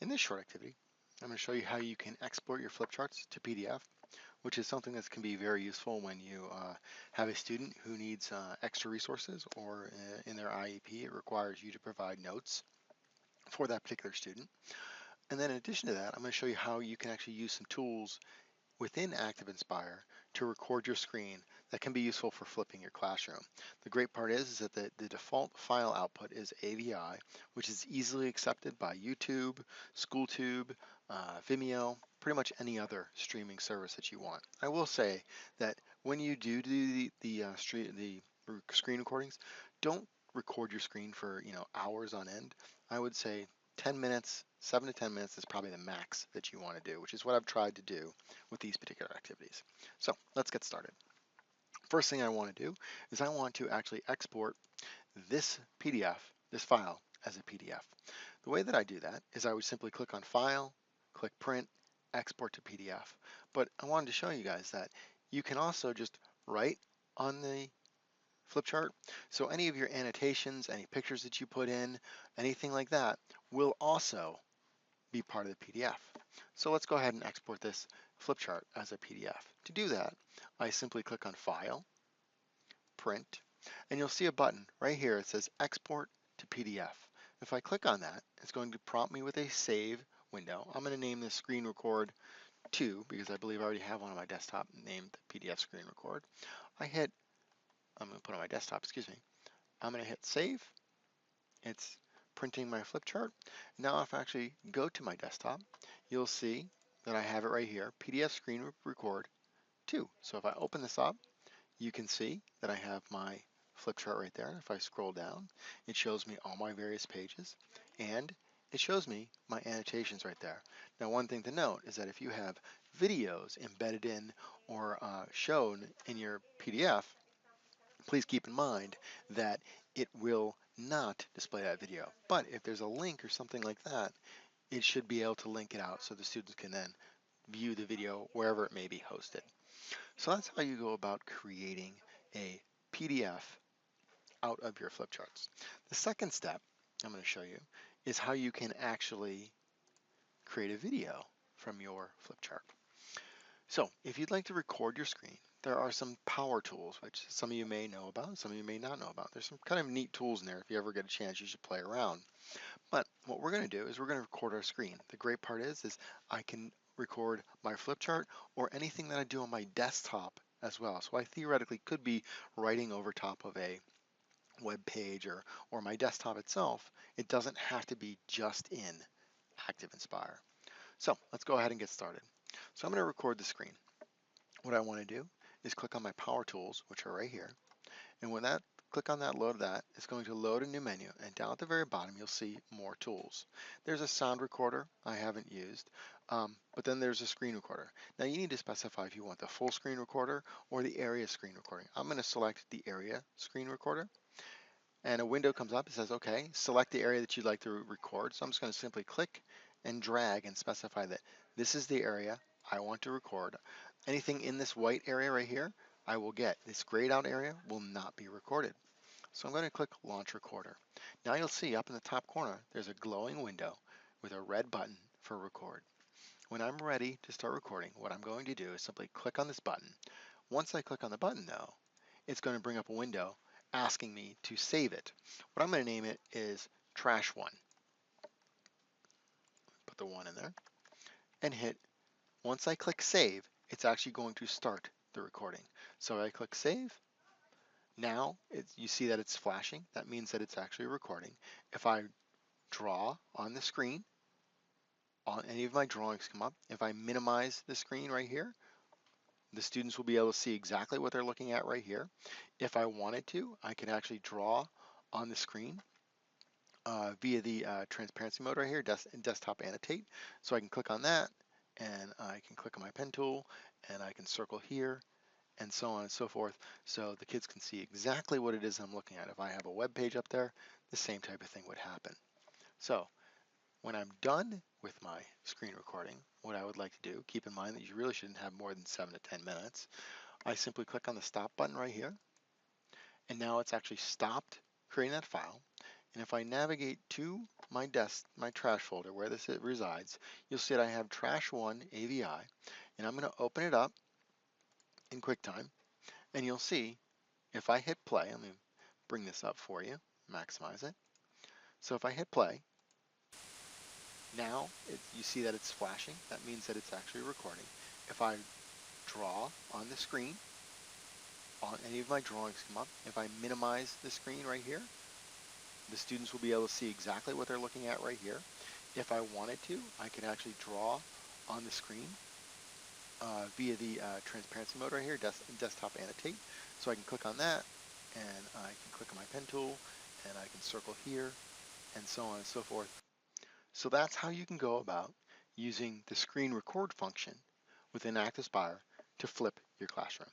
In this short activity, I'm going to show you how you can export your flip charts to PDF, which is something that can be very useful when you have a student who needs extra resources, or in their IEP, it requires you to provide notes for that particular student. And then in addition to that, I'm going to show you how you can actually use some tools within ActiveInspire to record your screen that can be useful for flipping your classroom. The great part is that the default file output is AVI, which is easily accepted by YouTube, SchoolTube, Vimeo, pretty much any other streaming service that you want. I will say that when you do the screen recordings, don't record your screen for hours on end. I would say 10 minutes, 7 to 10 minutes is probably the max that you want to do, which is what I've tried to do with these particular activities. So let's get started. First thing I want to do is I want to actually export this PDF, this file, as a PDF. The way that I do that is I would simply click on File, click Print, Export to PDF. But I wanted to show you guys that you can also just write on the flip chart. So any of your annotations, any pictures that you put in, anything like that will also be part of the PDF. So let's go ahead and export this flip chart as a PDF. To do that, I simply click on File, Print, and you'll see a button right here. It says Export to PDF. If I click on that, it's going to prompt me with a Save window. I'm going to name this Screen Record 2 because I believe I already have one on my desktop named PDF Screen Record. I'm going to put on my desktop, excuse me. I'm going to hit Save. It's printing my flip chart. Now if I actually go to my desktop, you'll see that I have it right here, PDF Screen Record 2. So if I open this up, you can see that I have my flip chart right there. If I scroll down, it shows me all my various pages, and it shows me my annotations right there. Now one thing to note is that if you have videos embedded in or shown in your PDF, please keep in mind that it will not display that video. But if there's a link or something like that, it should be able to link it out so the students can then view the video wherever it may be hosted. So that's how you go about creating a PDF out of your flip charts. The second step I'm going to show you is how you can actually create a video from your flip chart. So if you'd like to record your screen, there are some power tools, which some of you may know about, some of you may not know about. There's some kind of neat tools in there. If you ever get a chance, you should play around. But what we're going to do is we're going to record our screen. The great part is I can record my flip chart or anything that I do on my desktop as well. So I theoretically could be writing over top of a web page or my desktop itself. It doesn't have to be just in ActiveInspire. So let's go ahead and get started. So I'm going to record the screen. What I want to do is click on my power tools, which are right here. And when that click on that, load that, it's going to load a new menu. And down at the very bottom, you'll see more tools. There's a sound recorder I haven't used, but then there's a screen recorder. Now you need to specify if you want the full screen recorder or the area screen recording. I'm going to select the area screen recorder. And a window comes up. It says, okay, select the area that you'd like to record. So I'm just going to simply click and drag and specify that this is the area I want to record. Anything in this white area right here, I will get. This grayed out area will not be recorded. So I'm going to click Launch Recorder. Now you'll see up in the top corner, there's a glowing window with a red button for record. When I'm ready to start recording, what I'm going to do is simply click on this button. Once I click on the button though, it's going to bring up a window asking me to save it. What I'm going to name it is Trash 1. Put the 1 in there and hit. Once I click Save, it's actually going to start the recording. So I click Save. Now you see that it's flashing. That means that it's actually recording. If I draw on the screen, any of my drawings come up. If I minimize the screen right here, the students will be able to see exactly what they're looking at right here. If I wanted to, I could actually draw on the screen via the transparency mode right here, desktop annotate. So I can click on that, and I can click on my pen tool, and I can circle here, and so on and so forth, so the kids can see exactly what it is I'm looking at. If I have a web page up there, the same type of thing would happen. So when I'm done with my screen recording, what I would like to do, keep in mind that you really shouldn't have more than 7 to 10 minutes, I simply click on the stop button right here, and now it's actually stopped creating that file. And if I navigate to my trash folder where this resides, you'll see that I have Trash 1 AVI, and I'm going to open it up in QuickTime, and you'll see if I hit play, let me bring this up for you, maximize it. So if I hit play, now you see that it's flashing. That means that it's actually recording. If I draw on the screen, on any of my drawings come up, if I minimize the screen right here, the students will be able to see exactly what they're looking at right here. If I wanted to, I could actually draw on the screen via the transparency mode right here, desktop annotate. So I can click on that, and I can click on my pen tool, and I can circle here, and so on and so forth. So that's how you can go about using the screen record function within ActiveSpire to flip your classroom.